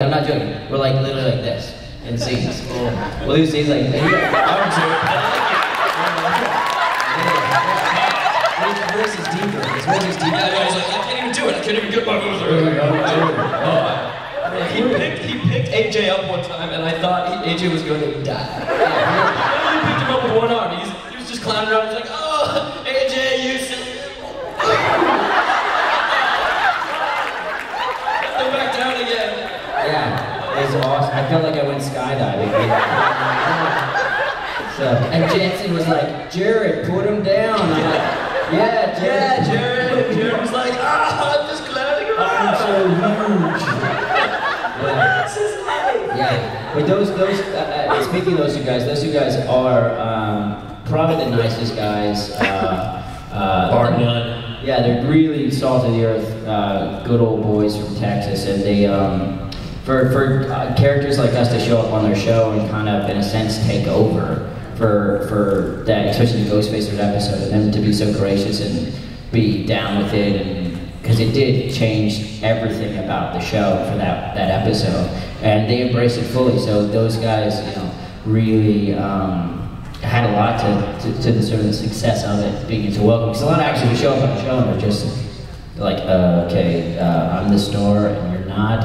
I'm not joking. We're like literally like this in scenes. We'll do scenes like this. I'm His voice is deeper. His voice is deeper. Yeah, he's like, I can't even do it. I can't even get my voice. He picked AJ up one time, and I thought AJ was going to die. He picked him up with one arm. He was just clowning around. He's like, oh, AJ, you silly. They're back down again. Yeah, it was awesome. I felt like I went skydiving. So, and Jensen was like, Jared, put him down. I'm like, yeah, Jared. Jared was like, I'm just clowning around. I'm so huge. Yeah, but those speaking of those two guys are probably the nicest guys. Bar none. Yeah, they're really salt of the earth, good old boys from Texas, and they, for characters like us to show up on their show and kind of, in a sense, take over for that, especially the Ghostfacers episode, and them to be so gracious and be down with it, and because it did change everything about the show for that episode, and they embraced it fully. So those guys, you know, really had a lot to the sort of the success of it being into welcome. Because a lot of actors would show up on the show and they're just like, okay, I'm the star and you're not.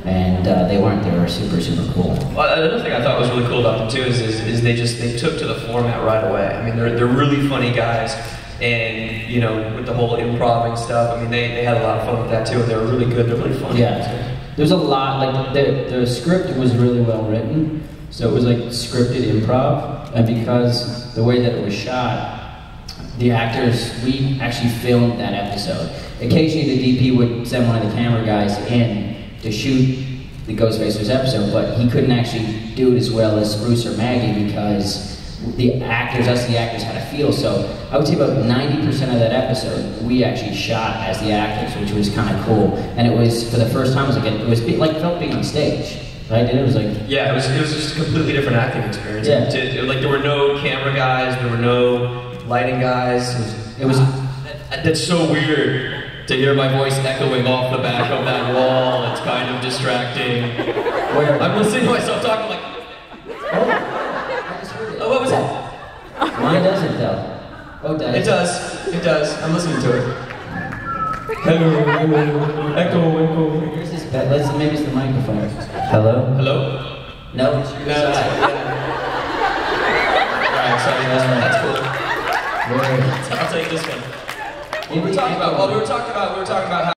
And they weren't. They were super, super cool. Well, another thing I thought was really cool about them too is they took to the format right away. I mean, they're really funny guys, and you know, with the whole improv stuff. I mean, they had a lot of fun with that too. And they were really good. They're really funny. Yeah, there's a lot. Like the script was really well written, so it was like scripted improv, and because the way that it was shot, the actors, we actually filmed that episode. Occasionally, the DP would send one of the camera guys in to shoot the Ghostfacers episode, but he couldn't actually do it as well as Bruce or Maggie because the actors had a feel. So I would say about 90% of that episode we actually shot as the actors, which was kind of cool. And it was, for the first time, it was like felt being on stage. Right? And it was like, yeah, it was just a completely different acting experience. Yeah. Like there were no camera guys, there were no lighting guys. It was that's so weird. To hear my voice echoing off the back of that wall, it's kind of distracting. Where? I'm listening to myself talking like, oh, what was that? Mine doesn't though. Oh, does it? It does. I'm listening to it. Hello, echo. Here's this bed. Maybe it's the microphone. Hello? Hello? No, it's your side. Alright, sorry, that's cool. Where? I'll take this one. What were we talking about? Well, we were talking about how